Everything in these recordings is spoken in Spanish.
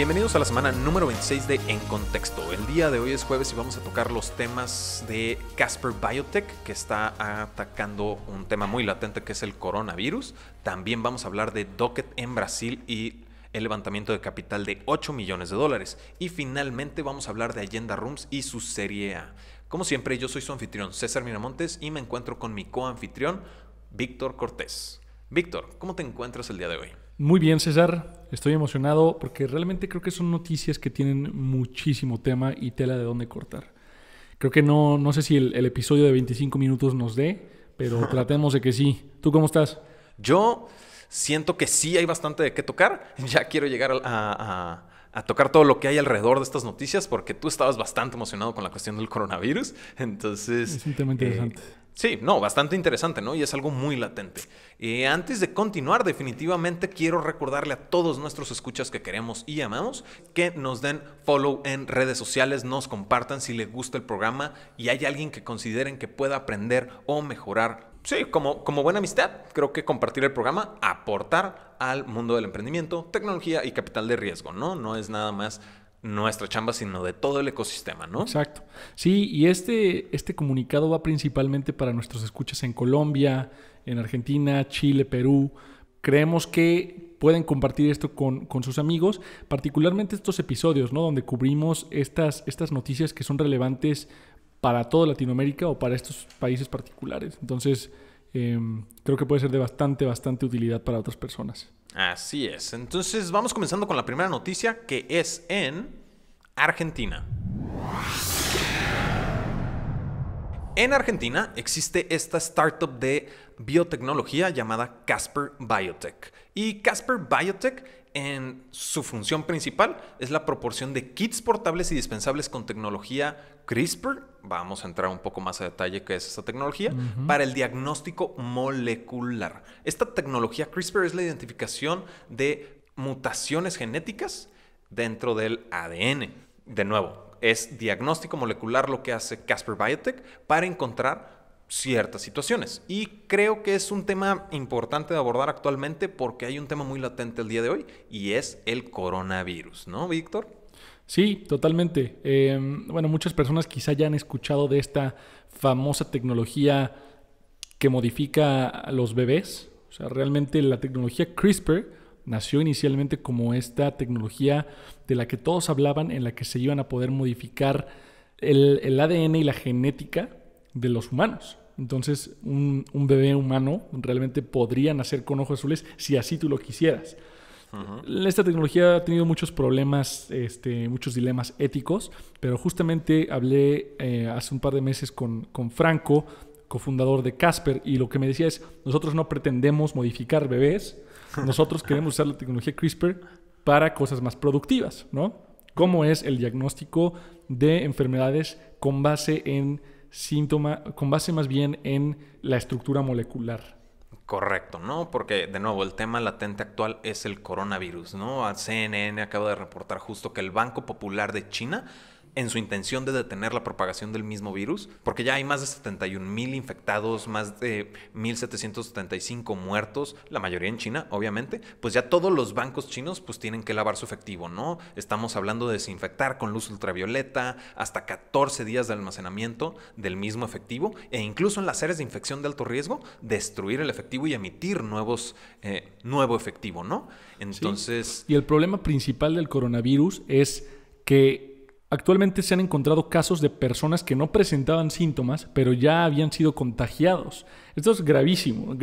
Bienvenidos a la semana número 26 de En Contexto. El día de hoy es jueves y vamos a tocar los temas de Casper Biotech, que está atacando un tema muy latente que es el coronavirus. También vamos a hablar de Docket en Brasil y el levantamiento de capital de $8 millones. Y finalmente vamos a hablar de Allenda Rooms y su serie A. Como siempre, yo soy su anfitrión César Miramontes y me encuentro con mi coanfitrión Víctor Cortés. Víctor, ¿cómo te encuentras el día de hoy? Muy bien, César. Estoy emocionado porque realmente creo que son noticias que tienen muchísimo tema y tela de dónde cortar. Creo que no sé si el episodio de 25 minutos nos dé, pero tratemos de que sí. ¿Tú cómo estás? Yo siento que sí hay bastante de qué tocar. Ya quiero llegar a tocar todo lo que hay alrededor de estas noticias porque tú estabas bastante emocionado con la cuestión del coronavirus. Entonces, es un tema interesante. Sí, bastante interesante, ¿no? Y es algo muy latente. Antes de continuar, definitivamente quiero recordarle a todos nuestros escuchas que queremos y amamos que nos den follow en redes sociales, nos compartan si les gusta el programa y hay alguien que consideren que pueda aprender o mejorar. Sí, como buena amistad, creo que compartir el programa, aportar al mundo del emprendimiento, tecnología y capital de riesgo, ¿no? No es nada más nuestra chamba, sino de todo el ecosistema, ¿no? Exacto. Sí, y este comunicado va principalmente para nuestros escuchas en Colombia, en Argentina, Chile, Perú. Creemos que pueden compartir esto con sus amigos, particularmente estos episodios, ¿no? Donde cubrimos estas noticias que son relevantes para toda Latinoamérica o para estos países particulares. Entonces, creo que puede ser de bastante utilidad para otras personas. Así es. Entonces vamos comenzando con la primera noticia, que es en Argentina. En Argentina existe esta startup de biotecnología llamada Casper Biotech. Y Casper Biotech, en su función principal, es la proporción de kits portables y dispensables con tecnología CRISPR. Vamos a entrar un poco más a detalle qué es esta tecnología, para el diagnóstico molecular. Esta tecnología CRISPR es la identificación de mutaciones genéticas dentro del ADN. De nuevo, es diagnóstico molecular lo que hace Casper Biotech para encontrar ciertas situaciones. Y creo que es un tema importante de abordar actualmente porque hay un tema muy latente el día de hoy y es el coronavirus, ¿no, Víctor? Sí, totalmente. Muchas personas quizá ya han escuchado de esta famosa tecnología que modifica a los bebés. O sea, realmente la tecnología CRISPR nació inicialmente como esta tecnología de la que todos hablaban, en la que se iban a poder modificar el ADN y la genética de los humanos. Entonces, un bebé humano realmente podría nacer con ojos azules si así tú lo quisieras. Esta tecnología ha tenido muchos problemas, muchos dilemas éticos, pero justamente hablé hace un par de meses con Franco, cofundador de Casper, y lo que me decía es, nosotros no pretendemos modificar bebés, nosotros queremos usar la tecnología CRISPR para cosas más productivas, ¿no? Como es el diagnóstico de enfermedades con base más bien en la estructura molecular. Correcto, ¿no? Porque, de nuevo, el tema latente actual es el coronavirus, ¿no? CNN acaba de reportar justo que el Banco Popular de China, en su intención de detener la propagación del mismo virus, porque ya hay más de 71,000 infectados, más de 1,775 muertos, la mayoría en China, obviamente, pues ya todos los bancos chinos pues tienen que lavar su efectivo, ¿no? Estamos hablando de desinfectar con luz ultravioleta, hasta 14 días de almacenamiento del mismo efectivo, e incluso en las áreas de infección de alto riesgo, destruir el efectivo y emitir nuevo efectivo, ¿no? Entonces... Sí. Y el problema principal del coronavirus es que actualmente se han encontrado casos de personas que no presentaban síntomas, pero ya habían sido contagiados. Esto es gravísimo,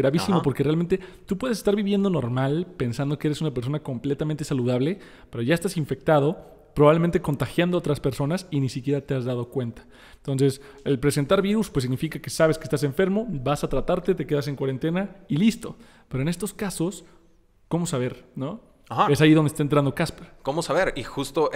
porque realmente tú puedes estar viviendo normal, pensando que eres una persona completamente saludable, pero ya estás infectado, probablemente contagiando a otras personas y ni siquiera te has dado cuenta. Entonces, el presentar virus pues significa que sabes que estás enfermo, vas a tratarte, te quedas en cuarentena y listo. Pero en estos casos, ¿cómo saber, no? Ajá. Es ahí donde está entrando Casper. ¿Cómo saber? Y justo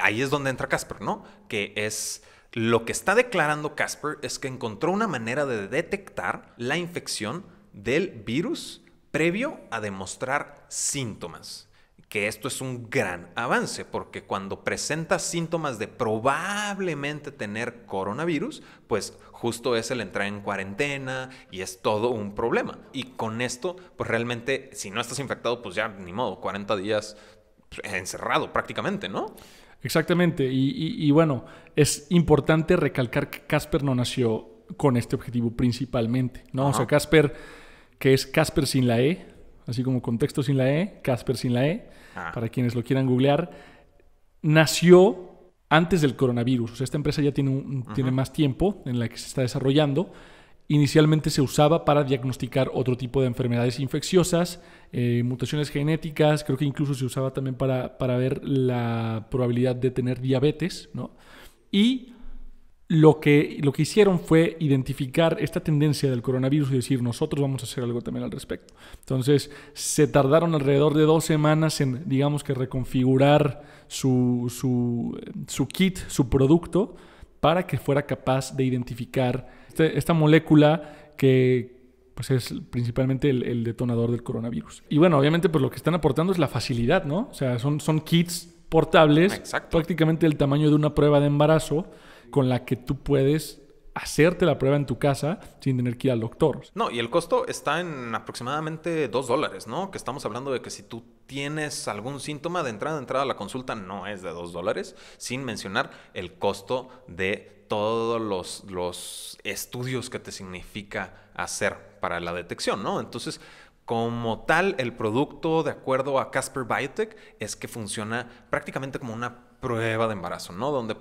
ahí es donde entra Casper, ¿no? Que es lo que está declarando Casper es que encontró una manera de detectar la infección del virus previo a demostrar síntomas. Que esto es un gran avance, porque cuando presentas síntomas de probablemente tener coronavirus, pues justo es el entrar en cuarentena y es todo un problema. Y con esto, pues realmente, si no estás infectado, pues ya ni modo, 40 días encerrado prácticamente, ¿no? Exactamente. Y bueno, es importante recalcar que Casper no nació con este objetivo principalmente, ¿no? O sea, Casper, que es Casper sin la E, así como contexto sin la E, Casper sin la E, para quienes lo quieran googlear, nació antes del coronavirus. O sea, esta empresa ya tiene más tiempo en la que se está desarrollando. Inicialmente se usaba para diagnosticar otro tipo de enfermedades infecciosas, mutaciones genéticas, creo que incluso se usaba también para ver la probabilidad de tener diabetes, ¿no? Y lo que hicieron fue identificar esta tendencia del coronavirus y decir, nosotros vamos a hacer algo también al respecto. Entonces, se tardaron alrededor de 2 semanas en, digamos que, reconfigurar su kit, su producto, para que fuera capaz de identificar esta molécula que pues es principalmente el detonador del coronavirus. Y bueno, obviamente pues lo que están aportando es la facilidad, ¿no? O sea, son kits portables, prácticamente del tamaño de una prueba de embarazo, con la que tú puedes hacerte la prueba en tu casa sin tener que ir al doctor. No, y el costo está en aproximadamente $2, ¿no? Que estamos hablando de que si tú tienes algún síntoma de entrada a la consulta no es de $2, sin mencionar el costo de todos los estudios que te significa hacer para la detección, ¿no? Entonces, como tal, el producto, de acuerdo a Casper Biotech, es que funciona prácticamente como una prueba de embarazo, ¿no? Donde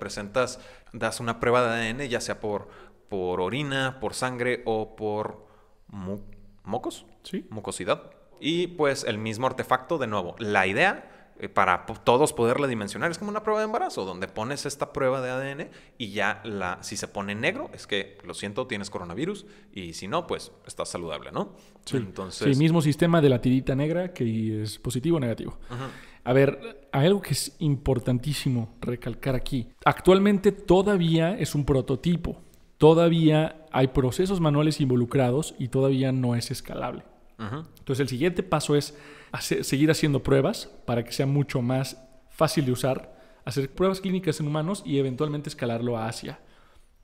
das una prueba de ADN, ya sea por orina, por sangre o por mocos, ¿sí? Mucosidad. Y pues el mismo artefacto, de nuevo, la idea para todos poderla dimensionar es como una prueba de embarazo, donde pones esta prueba de ADN y ya si se pone negro, es que, lo siento, tienes coronavirus, y si no, pues estás saludable, ¿no? Sí. Entonces, sí, mismo sistema de la tirita negra, que es positivo o negativo. A ver, hay algo que es importantísimo recalcar aquí. Actualmente todavía es un prototipo. Todavía hay procesos manuales involucrados y todavía no es escalable. Entonces el siguiente paso es seguir haciendo pruebas para que sea mucho más fácil de usar, hacer pruebas clínicas en humanos y eventualmente escalarlo a Asia.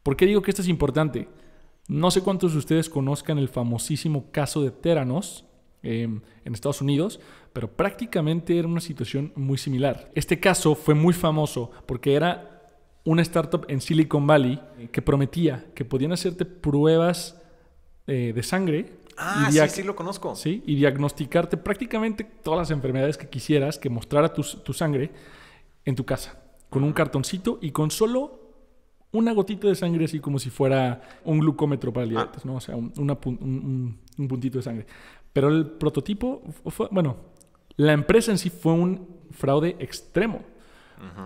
¿Por qué digo que esto es importante? No sé cuántos de ustedes conozcan el famosísimo caso de Theranos en Estados Unidos, pero prácticamente era una situación muy similar. Este caso fue muy famoso porque era una startup en Silicon Valley que prometía que podían hacerte pruebas de sangre. Sí lo conozco. Sí, y diagnosticarte prácticamente todas las enfermedades que quisieras, que mostrara tu sangre en tu casa, con un cartoncito y con solo una gotita de sangre, así como si fuera un glucómetro para el diabetes, ¿no? O sea, un puntito de sangre. Pero el prototipo la empresa en sí fue un fraude extremo.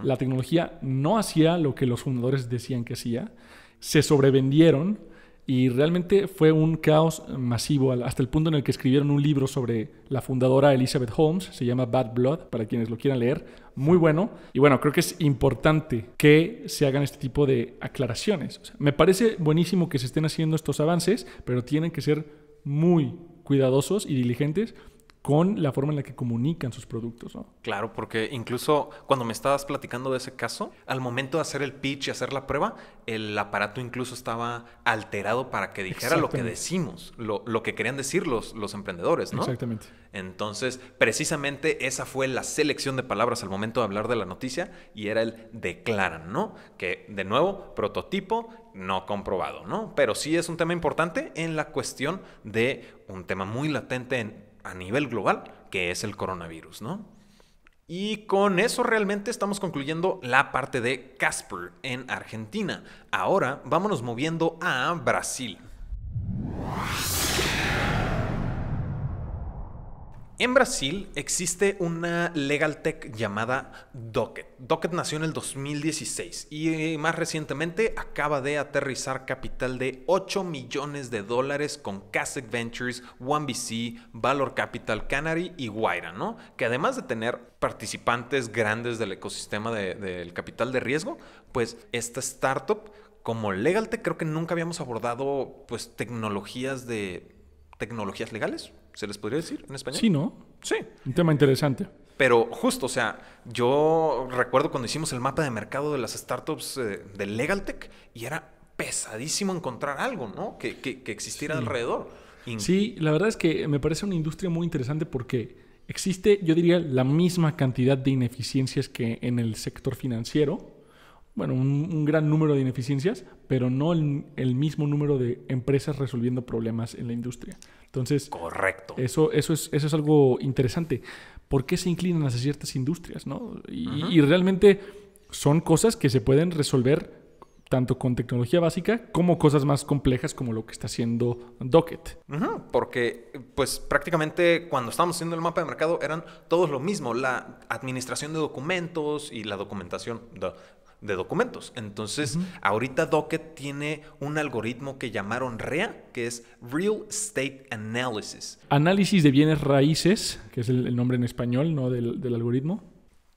La tecnología no hacía lo que los fundadores decían que hacía. Se sobrevendieron y realmente fue un caos masivo hasta el punto en el que escribieron un libro sobre la fundadora Elizabeth Holmes. Se llama Bad Blood, para quienes lo quieran leer. Muy bueno. Y bueno, creo que es importante que se hagan este tipo de aclaraciones. O sea, me parece buenísimo que se estén haciendo estos avances, pero tienen que ser muy cuidadosos y diligentes con la forma en la que comunican sus productos, ¿no? Claro, porque incluso cuando me estabas platicando de ese caso, al momento de hacer el pitch y hacer la prueba, el aparato incluso estaba alterado para que dijera lo que decimos, lo que querían decir los emprendedores, ¿no? Exactamente. Entonces, precisamente esa fue la selección de palabras al momento de hablar de la noticia y era el declaran, ¿no? Que, de nuevo, prototipo no comprobado, ¿no? Pero sí es un tema importante en la cuestión de un tema muy latente a nivel global, que es el coronavirus, ¿no? Y con eso realmente estamos concluyendo la parte de Casper en Argentina. Ahora vámonos moviendo a Brasil. En Brasil existe una legal tech llamada Docket. Docket nació en el 2016 y más recientemente acaba de aterrizar capital de $8 millones con Kasek Ventures, 1BC, Valor Capital, Canary y Guaira, ¿no? Que además de tener participantes grandes del ecosistema del capital de riesgo, pues esta startup como legal tech creo que nunca habíamos abordado pues tecnologías legales, ¿se les podría decir en español? Sí, ¿no? Sí. Un tema interesante. Pero justo, o sea, yo recuerdo cuando hicimos el mapa de mercado de las startups de LegalTech y era pesadísimo encontrar algo, ¿no? Que existiera alrededor. Sí, la verdad es que me parece una industria muy interesante porque existe, yo diría, la misma cantidad de ineficiencias que en el sector financiero. Bueno, un gran número de ineficiencias, pero no el mismo número de empresas resolviendo problemas en la industria. Entonces, correcto. Eso es algo interesante. ¿Por qué se inclinan hacia ciertas industrias, no? Y realmente son cosas que se pueden resolver tanto con tecnología básica como cosas más complejas como lo que está haciendo Docket. Porque, pues, prácticamente cuando estábamos haciendo el mapa de mercado eran todos lo mismo, la administración de documentos y la documentación de documentos. Entonces, ahorita Docket tiene un algoritmo que llamaron REA, que es Real Estate Analysis. Análisis de bienes raíces, que es el nombre en español, ¿no? del algoritmo.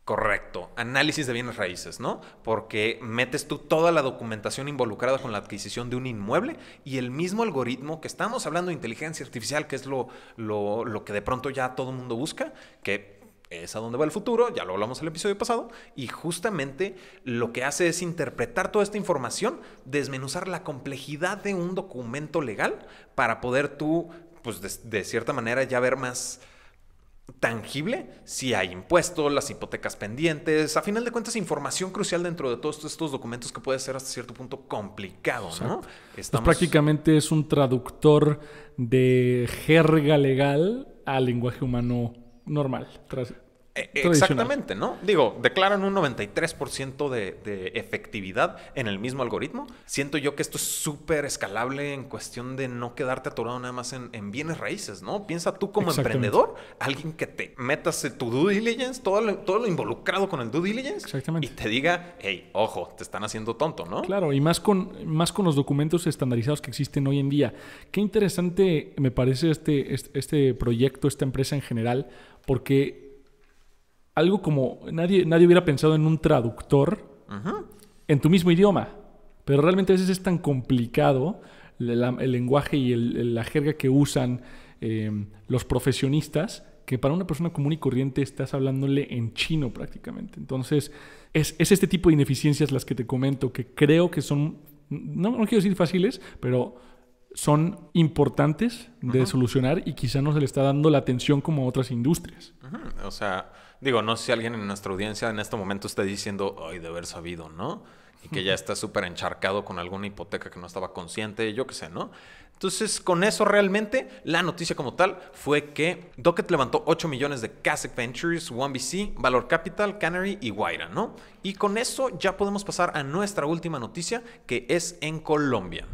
Correcto, análisis de bienes raíces, ¿no? Porque metes tú toda la documentación involucrada con la adquisición de un inmueble y el mismo algoritmo que estamos hablando de inteligencia artificial, que es lo que de pronto ya todo el mundo busca, que es a dónde va el futuro, ya lo hablamos el episodio pasado, y justamente lo que hace es interpretar toda esta información, desmenuzar la complejidad de un documento legal para poder tú, pues de cierta manera ya ver más tangible si hay impuestos, las hipotecas pendientes, a final de cuentas información crucial dentro de todos estos documentos que puede ser hasta cierto punto complicado, ¿no? Pues prácticamente es un traductor de jerga legal al lenguaje humano normal. Exactamente, ¿no? Digo, declaran un 93% de efectividad en el mismo algoritmo. Siento yo que esto es súper escalable en cuestión de no quedarte atorado nada más en bienes raíces, ¿no? Piensa tú como emprendedor, alguien que te metas tu due diligence, todo lo involucrado con el due diligence, y te diga, hey, ojo, te están haciendo tonto, ¿no? Claro, y más con los documentos estandarizados que existen hoy en día. Qué interesante me parece este proyecto, esta empresa en general, porque algo como nadie hubiera pensado en un traductor en tu mismo idioma, pero realmente a veces es tan complicado el lenguaje y la jerga que usan los profesionistas que para una persona común y corriente estás hablándole en chino prácticamente. Entonces es este tipo de ineficiencias las que te comento, que creo que son, no quiero decir fáciles, pero son importantes de solucionar y quizá no se le está dando la atención como a otras industrias. O sea, digo, no sé si alguien en nuestra audiencia en este momento está diciendo, ay, de haber sabido, ¿no? Y que ya está súper encharcado con alguna hipoteca que no estaba consciente, yo qué sé, ¿no? Entonces, con eso realmente, la noticia como tal fue que Docket levantó 8 millones de Kasek Ventures, 1BC, Valor Capital, Canary y Guaira, ¿no? Y con eso ya podemos pasar a nuestra última noticia, que es en Colombia.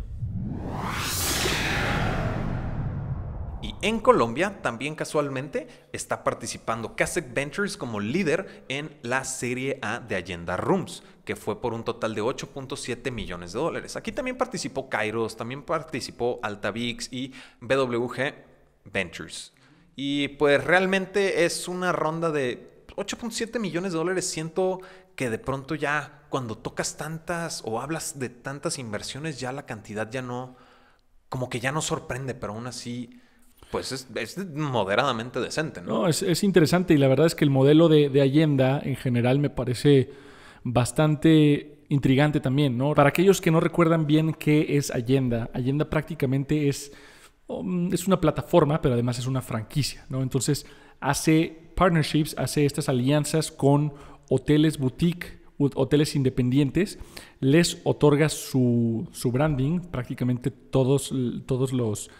Y en Colombia, también casualmente, está participando Kasek Ventures como líder en la Serie A de Allenda Rooms, que fue por un total de 8.7 millones de dólares. Aquí también participó Kairos, también participó Altavix y BWG Ventures. Y pues realmente es una ronda de 8.7 millones de dólares. Siento que de pronto ya cuando tocas tantas o hablas de tantas inversiones, ya la cantidad ya no, como que ya no sorprende, pero aún así pues es moderadamente decente, ¿no? No, es interesante y la verdad es que el modelo de Allenda en general me parece bastante intrigante también, ¿no? Para aquellos que no recuerdan bien qué es Allenda, Allenda prácticamente es una plataforma, pero además es una franquicia, ¿no? Entonces hace partnerships, hace estas alianzas con hoteles boutique, hoteles independientes, les otorga su branding, prácticamente todos los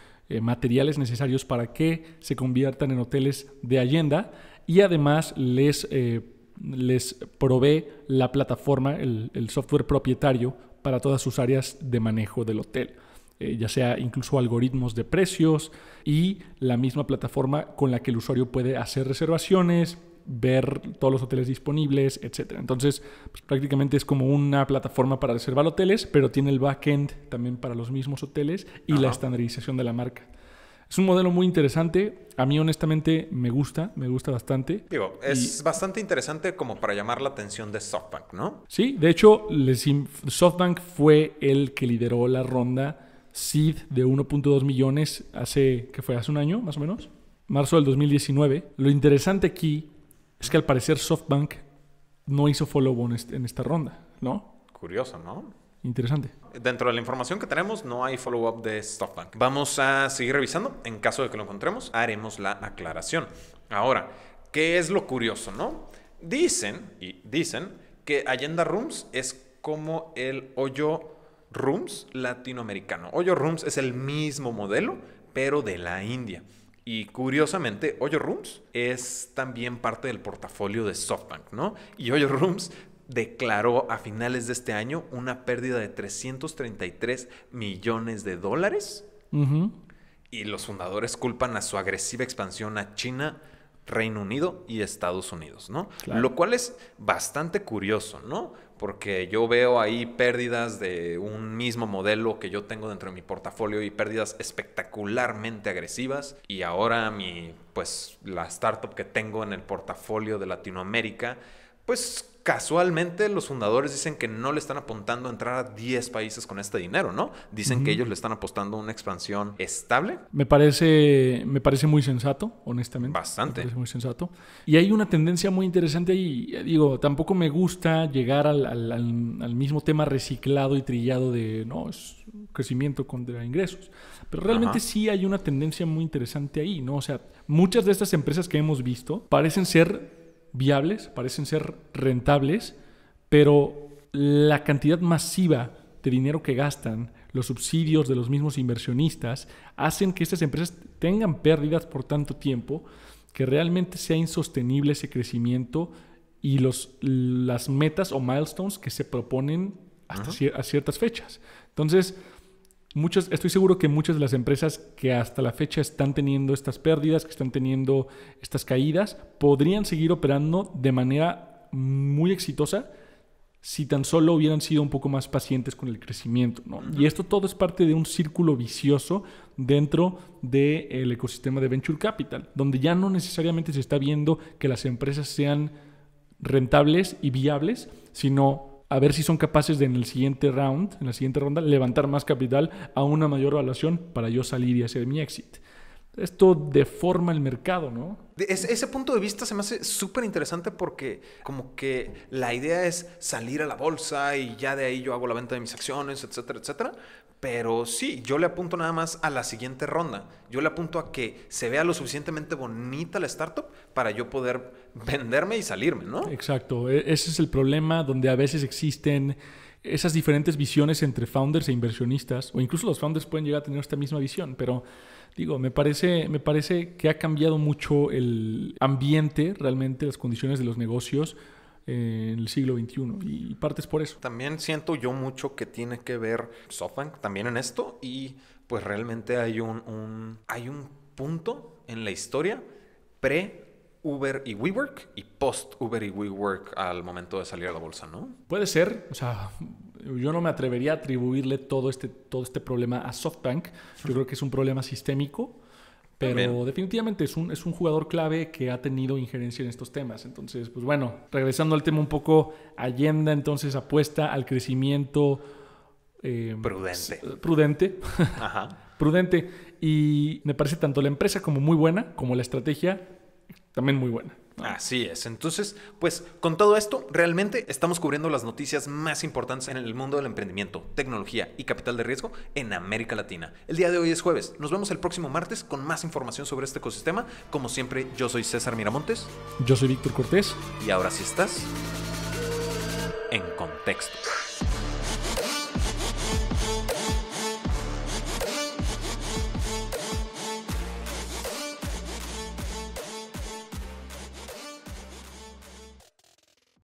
materiales necesarios para que se conviertan en hoteles de Allenda y además les provee la plataforma, el software propietario para todas sus áreas de manejo del hotel, ya sea incluso algoritmos de precios y la misma plataforma con la que el usuario puede hacer reservaciones, ver todos los hoteles disponibles, etc. Entonces, pues, prácticamente es como una plataforma para reservar hoteles, pero tiene el backend también para los mismos hoteles y la estandarización de la marca. Es un modelo muy interesante. A mí, honestamente, me gusta bastante. Digo, es bastante interesante como para llamar la atención de SoftBank, ¿no? Sí, de hecho, SoftBank fue el que lideró la ronda seed de 1.2 millones hace un año, más o menos. Marzo del 2019. Lo interesante aquí es que al parecer SoftBank no hizo follow-on en esta ronda, ¿no? Curioso, ¿no? Interesante. Dentro de la información que tenemos no hay follow-up de SoftBank. Vamos a seguir revisando. En caso de que lo encontremos, haremos la aclaración. Ahora, ¿qué es lo curioso, no? Dicen que Allenda Rooms es como el Hoyo Rooms latinoamericano. Hoyo Rooms es el mismo modelo, pero de la India. Y curiosamente, Hoyo Rooms es también parte del portafolio de SoftBank, ¿no? Y Hoyo Rooms declaró a finales de este año una pérdida de $333 millones. Y los fundadores culpan a su agresiva expansión a China, Reino Unido y Estados Unidos, ¿no? Claro. Lo cual es bastante curioso, ¿no? Porque yo veo ahí pérdidas de un mismo modelo que yo tengo dentro de mi portafolio y pérdidas espectacularmente agresivas. Y ahora la startup que tengo en el portafolio de Latinoamérica, pues casualmente los fundadores dicen que no le están apuntando a entrar a 10 países con este dinero, ¿no? Dicen que ellos le están apostando a una expansión estable. Me parece muy sensato, honestamente. Bastante. Me parece muy sensato. Y hay una tendencia muy interesante ahí. Digo, tampoco me gusta llegar al mismo tema reciclado y trillado de, no, es crecimiento contra ingresos. Pero realmente sí hay una tendencia muy interesante ahí, ¿no? O sea, muchas de estas empresas que hemos visto parecen ser viables, parecen ser rentables, pero la cantidad masiva de dinero que gastan, los subsidios de los mismos inversionistas, hacen que estas empresas tengan pérdidas por tanto tiempo que realmente sea insostenible ese crecimiento y las metas o milestones que se proponen hasta a ciertas fechas. Entonces, estoy seguro que muchas de las empresas que hasta la fecha están teniendo estas pérdidas, que están teniendo estas caídas, podrían seguir operando de manera muy exitosa si tan solo hubieran sido un poco más pacientes con el crecimiento, ¿no? Y esto todo es parte de un círculo vicioso dentro del ecosistema de Venture Capital, donde ya no necesariamente se está viendo que las empresas sean rentables y viables, sino a ver si son capaces de en la siguiente ronda, levantar más capital a una mayor evaluación para yo salir y hacer mi exit. Esto deforma el mercado, ¿no? Ese punto de vista se me hace súper interesante porque como que la idea es salir a la bolsa y ya de ahí yo hago la venta de mis acciones, etcétera, etcétera. Pero sí, yo le apunto nada más a la siguiente ronda. Yo le apunto a que se vea lo suficientemente bonita la startup para yo poder venderme y salirme, ¿no? Exacto. Ese es el problema donde a veces existen esas diferentes visiones entre founders e inversionistas, o incluso los founders pueden llegar a tener esta misma visión, pero digo, me parece que ha cambiado mucho el ambiente, realmente las condiciones de los negocios en el siglo XXI, y partes por eso. También siento yo mucho que tiene que ver SoftBank también en esto, y pues realmente hay un punto en la historia pre-Uber y WeWork y post-Uber y WeWork al momento de salir a la bolsa, ¿no? Puede ser, o sea, yo no me atrevería a atribuirle todo este problema a SoftBank. Yo creo que es un problema sistémico, pero también definitivamente es un jugador clave que ha tenido injerencia en estos temas. Entonces, pues bueno, regresando al tema un poco, Allenda entonces apuesta al crecimiento prudente. Ajá. Prudente. Y me parece tanto la empresa como muy buena, como la estrategia también muy buena. Así es. Entonces, pues con todo esto, realmente estamos cubriendo las noticias más importantes en el mundo del emprendimiento, tecnología y capital de riesgo en América Latina. El día de hoy es jueves. Nos vemos el próximo martes con más información sobre este ecosistema. Como siempre, yo soy César Miramontes. Yo soy Víctor Cortés. Y ahora sí estás en contexto.